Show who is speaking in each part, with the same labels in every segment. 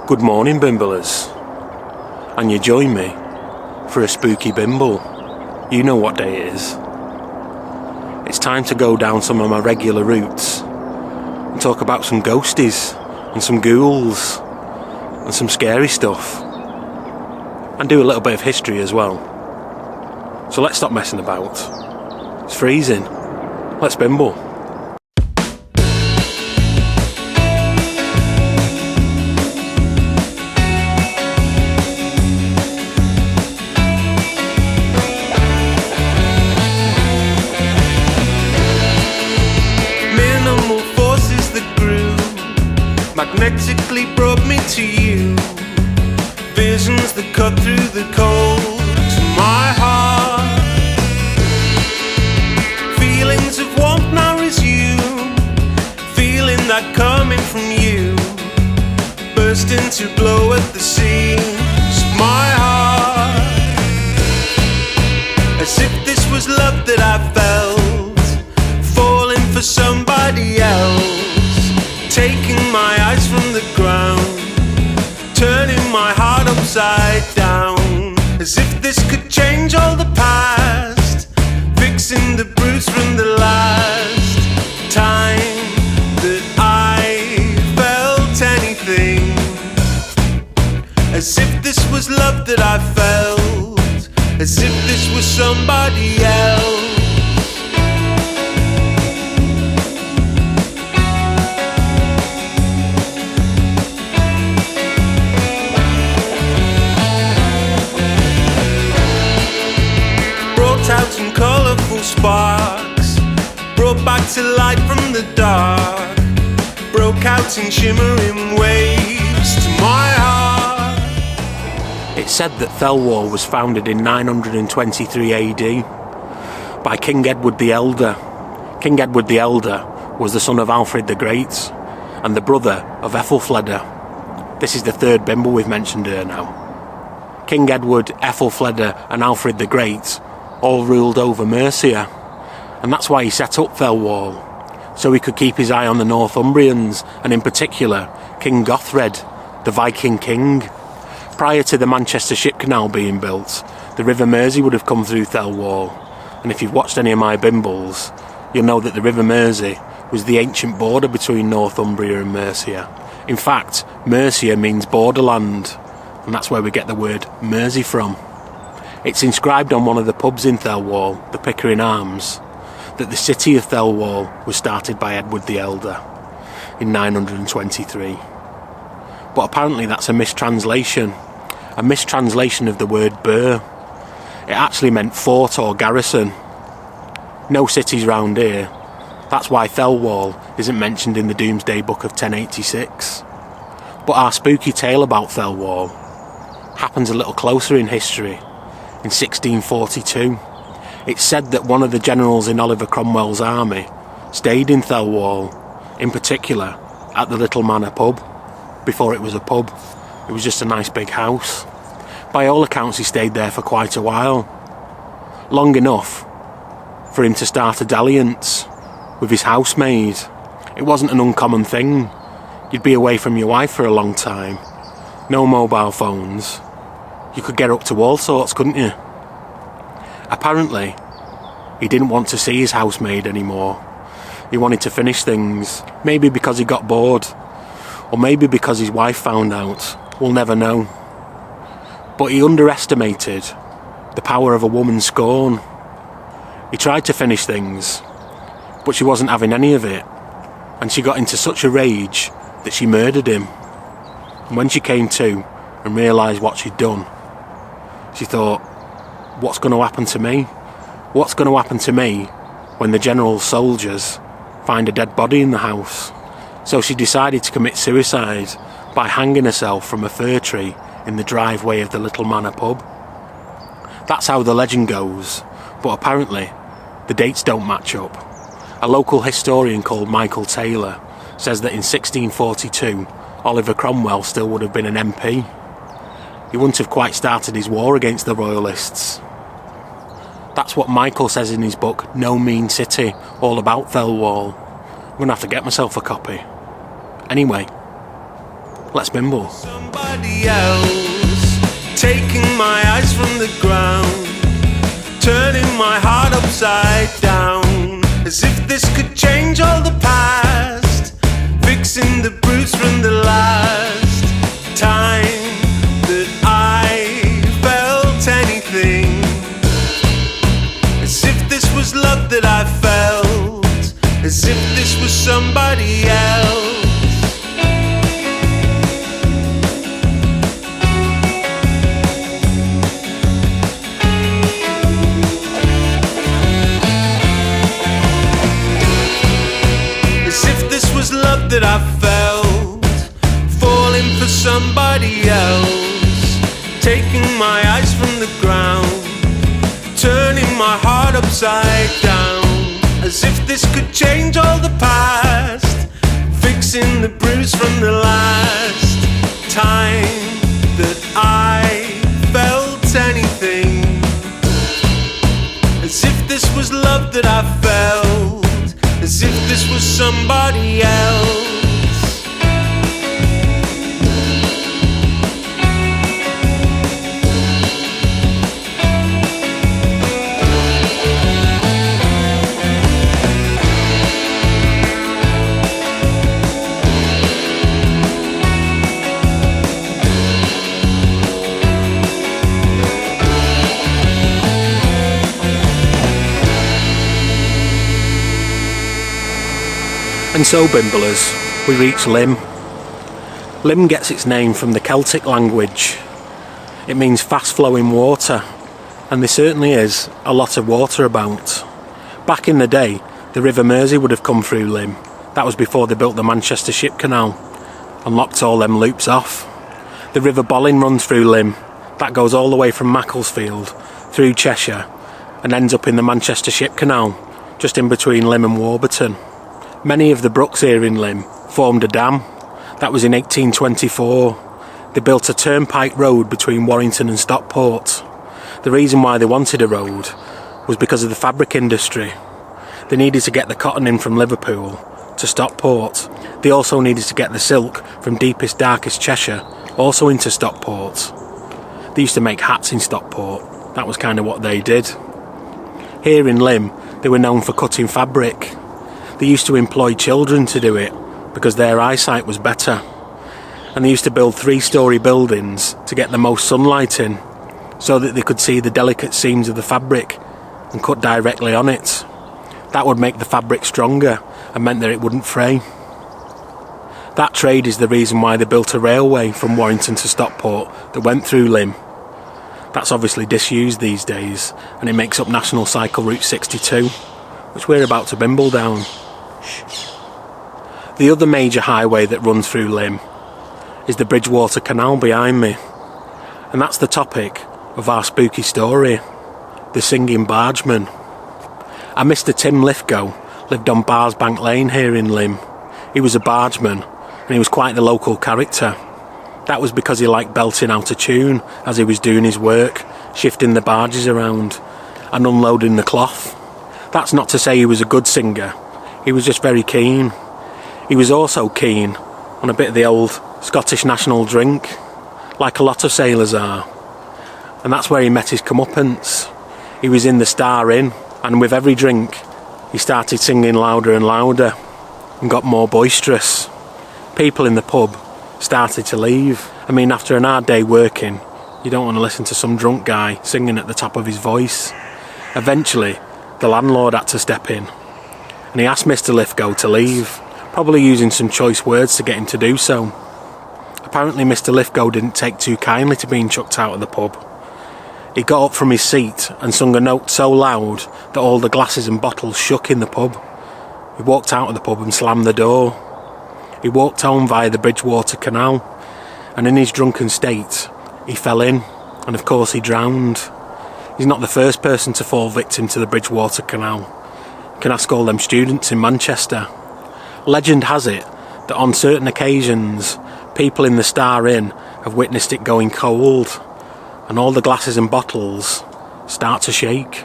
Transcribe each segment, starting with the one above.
Speaker 1: Good morning, Bimblers. And you join me for a spooky bimble. You know what day it is. It's time to go down some of my regular routes and talk about some ghosties and some ghouls and some scary stuff. And do a little bit of history as well. So let's stop messing about. It's freezing. Let's bimble.
Speaker 2: Magnetically brought me to you. Visions that cut through the cold to my heart. Feelings of warmth now resume. Feeling that coming from you. Bursting to blow at the seams of my heart. As if this was love that I felt. Falling for somebody else. Taking my eyes from the ground, turning my heart upside down. As if this could change all the past, fixing the bruise from the last time that I felt anything. As if this was love that I felt, as if this was somebody else. Out some colourful sparks, brought back to light from the dark, broke out in shimmering waves to my heart.
Speaker 1: It's said that Thelwall was founded in 923 AD by King Edward the Elder. King Edward the Elder was the son of Alfred the Great and the brother of Ethelfleda. This is the third bimble we've mentioned here now. King Edward, Ethelfleda and Alfred the Great all ruled over Mercia, and that's why he set up Thelwall, so he could keep his eye on the Northumbrians, and in particular King Gothred, the Viking king. Prior to the Manchester Ship Canal being built, the River Mersey would have come through Thelwall, and if you've watched any of my bimbles, you'll know that the River Mersey was the ancient border between Northumbria and Mercia. In fact, Mercia means borderland, and that's where we get the word Mersey from. It's inscribed on one of the pubs in Thelwall, the Pickering Arms, that the city of Thelwall was started by Edward the Elder in 923. But apparently that's a mistranslation of the word burh. It actually meant fort or garrison. No cities round here. That's why Thelwall isn't mentioned in the Domesday Book of 1086. But our spooky tale about Thelwall happens a little closer in history. In 1642, it's said that one of the generals in Oliver Cromwell's army stayed in Thelwall, in particular at the Little Manor pub. Before it was a pub, it was just a nice big house. By all accounts, he stayed there for quite a while, long enough for him to start a dalliance with his housemaid. It wasn't an uncommon thing. You'd be away from your wife for a long time, no mobile phones. You could get up to all sorts, couldn't you? Apparently, he didn't want to see his housemaid anymore. He wanted to finish things. Maybe because he got bored. Or maybe because his wife found out. We'll never know. But he underestimated the power of a woman's scorn. He tried to finish things, but she wasn't having any of it. And she got into such a rage that she murdered him. And when she came to and realised what she'd done, she thought, what's going to happen to me? What's going to happen to me when the general's soldiers find a dead body in the house? So she decided to commit suicide by hanging herself from a fir tree in the driveway of the Little Manor pub. That's how the legend goes, but apparently the dates don't match up. A local historian called Michael Taylor says that in 1642 Oliver Cromwell still would have been an MP. He wouldn't have quite started his war against the Royalists. That's what Michael says in his book No Mean City, all about Thelwall. I'm going to have to get myself a copy. Anyway, Let's bimble.
Speaker 2: Somebody else, taking my eyes from the ground, turning my heart upside down, as if this could change all the past, fixing the bruise from the last time that I felt anything, as if this was love that I felt, as if this was somebody else. Love that I felt, falling for somebody else, taking my eyes from the ground, turning my heart upside down, as if this could change all the past, fixing the bruise from the last time that I felt anything, as if this was love that I felt, as if this was somebody else.
Speaker 1: And so, Bimblers, we reach Lymm. Lymm gets its name from the Celtic language. It means fast-flowing water, and there certainly is a lot of water about. Back in the day, the River Mersey would have come through Lymm. That was before they built the Manchester Ship Canal and locked all them loops off. The River Bollin runs through Lymm. That goes all the way from Macclesfield through Cheshire and ends up in the Manchester Ship Canal, just in between Lymm and Warburton. Many of the brooks here in Lymm formed a dam. That was in 1824. They built a turnpike road between Warrington and Stockport. The reason why they wanted a road was because of the fabric industry. They needed to get the cotton in from Liverpool to Stockport. They also needed to get the silk from deepest, darkest Cheshire also into Stockport. They used to make hats in Stockport. That was kind of what they did. Here in Lymm, they were known for cutting fabric. They used to employ children to do it because their eyesight was better. And they used to build 3-storey buildings to get the most sunlight in so that they could see the delicate seams of the fabric and cut directly on it. That would make the fabric stronger and meant that it wouldn't fray. That trade is the reason why they built a railway from Warrington to Stockport that went through Lymm. That's obviously disused these days, and it makes up National Cycle Route 62, which we're about to bimble down. The other major highway that runs through Lymm is the Bridgewater Canal behind me, and that's the topic of our spooky story, the Singing Bargeman. A Mr. Tim Lithgow lived on Barsbank Lane here in Lymm. He was a bargeman, and he was quite the local character. That was because he liked belting out a tune as he was doing his work, shifting the barges around and unloading the cloth. That's not to say he was a good singer, he was just very keen. He was also keen on a bit of the old Scottish national drink, like a lot of sailors are. And that's where he met his comeuppance. He was in the Star Inn, and with every drink, he started singing louder and louder, and got more boisterous. People in the pub started to leave. I mean, after an hard day working, you don't want to listen to some drunk guy singing at the top of his voice. Eventually, the landlord had to step in, and he asked Mr. Lithgow to leave, probably using some choice words to get him to do so. Apparently Mr. Lithgow didn't take too kindly to being chucked out of the pub. He got up from his seat and sung a note so loud that all the glasses and bottles shook in the pub. He walked out of the pub and slammed the door. He walked home via the Bridgewater Canal, and in his drunken state, he fell in, and of course he drowned. He's not the first person to fall victim to the Bridgewater Canal. You can ask all them students in Manchester. Legend has it that on certain occasions, people in the Star Inn have witnessed it going cold, and all the glasses and bottles start to shake.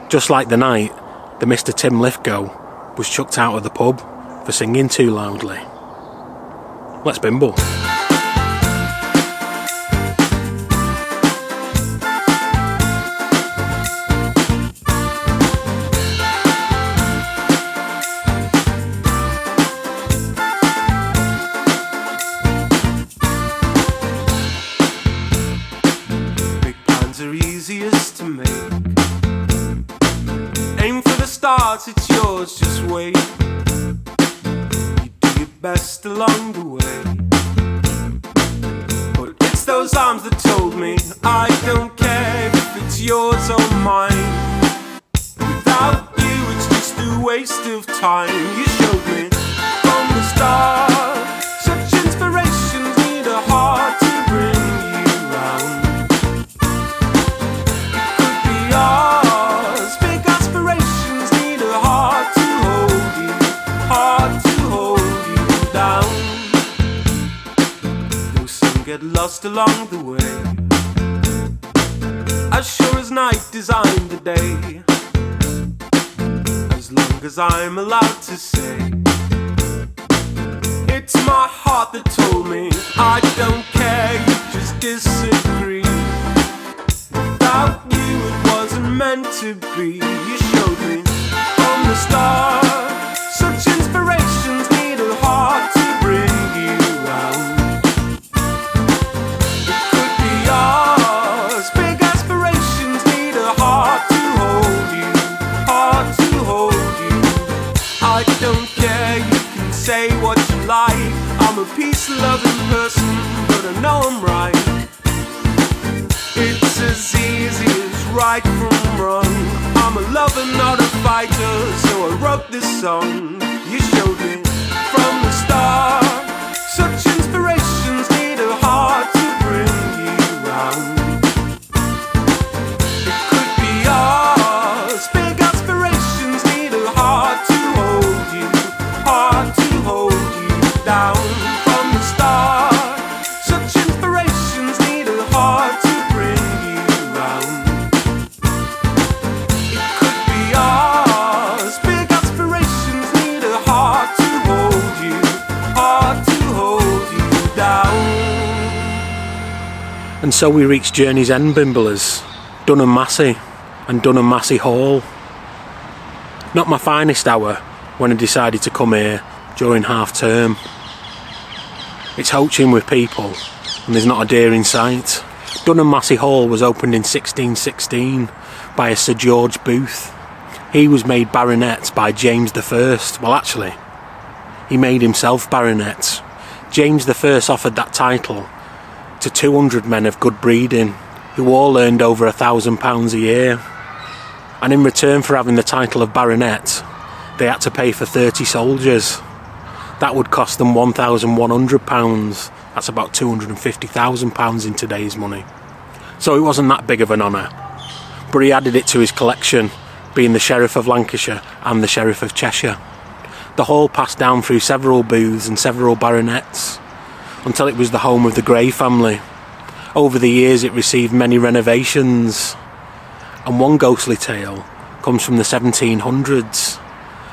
Speaker 1: Just like the night that Mr. Tim Lithgow was chucked out of the pub for singing too loudly. Let's bimble.
Speaker 2: starts, it's yours, just wait. You do your best along the way. But it's those arms that told me I don't care if it's yours or mine. Without you, it's just a waste of time. You showed me from the start, such inspirations need a heart to bring you round. It could be ours, big aspirations need a heart to hold you, heart to hold you down. Though some get lost along the way, as sure as night designed the day. As long as I'm allowed to say, it's my heart that told me I don't care, you just disagree. Without you it wasn't meant to be. You showed me from the start, such inspirations need a heart to bring you round. It could be ours, big aspirations need a heart to hold you, heart to hold you. I don't care, you can say what you like. I'm a peace-loving person, but I know I'm right. It's as easy as right from wrong. I'm a lover, not a fighter, so I wrote this song. You showed me from the start, such inspirations need a heart to bring you round. It could be ours, big aspirations need a heart to hold you, heart to hold you down. From the start, such inspirations need a heart to bring you round. It could be ours, big aspirations need a heart to hold you, heart to hold you down.
Speaker 1: And so we reached Journey's End, Bimblers, Dunham Massey and Dunham Massey Hall. Not my finest hour when I decided to come here during half term. It's hoaching with people and there's not a deer in sight. Dunham Massey Hall was opened in 1616 by a Sir George Booth. He was made baronet by James I. Well, actually, he made himself baronet. James I offered that title to 200 men of good breeding who all earned over £1,000 a year. And in return for having the title of baronet, they had to pay for 30 soldiers. That would cost them £1,100. That's about £250,000 in today's money. So it wasn't that big of an honour. But he added it to his collection, being the Sheriff of Lancashire and the Sheriff of Cheshire. The hall passed down through several booths and several baronets, until it was the home of the Grey family. Over the years it received many renovations. And one ghostly tale comes from the 1700s.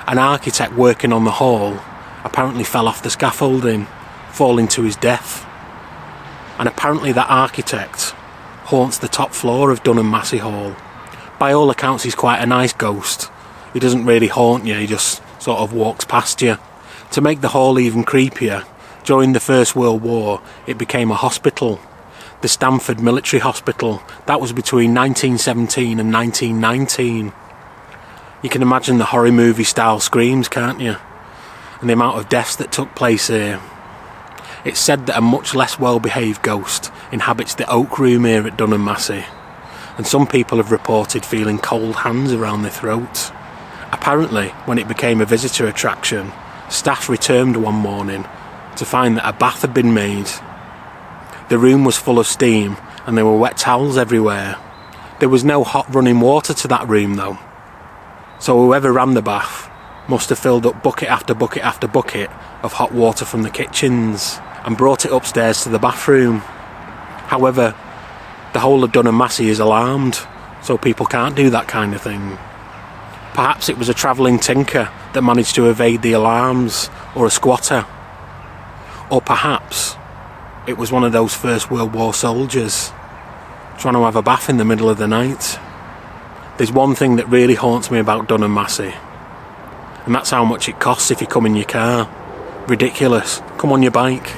Speaker 1: An architect working on the hall apparently fell off the scaffolding, falling to his death. And apparently that architect haunts the top floor of Dunham Massey Hall. By all accounts he's quite a nice ghost. He doesn't really haunt you, he just sort of walks past you. To make the hall even creepier, during the First World War it became a hospital. The Stamford Military Hospital. That was between 1917 and 1919. You can imagine the horror movie style screams, can't you? And the amount of deaths that took place here. It's said that a much less well-behaved ghost inhabits the Oak Room here at Dunham Massey, and some people have reported feeling cold hands around their throat. Apparently, when it became a visitor attraction, staff returned one morning to find that a bath had been made. The room was full of steam and there were wet towels everywhere. There was no hot running water to that room though. So whoever ran the bath must have filled up bucket after bucket after bucket of hot water from the kitchens and brought it upstairs to the bathroom. However, the whole of Dunham Massey is alarmed, so people can't do that kind of thing. Perhaps it was a travelling tinker that managed to evade the alarms, or a squatter. Or perhaps it was one of those First World War soldiers trying to have a bath in the middle of the night. There's one thing that really haunts me about Dunham Massey, and that's how much it costs if you come in your car. Ridiculous. Come on your bike.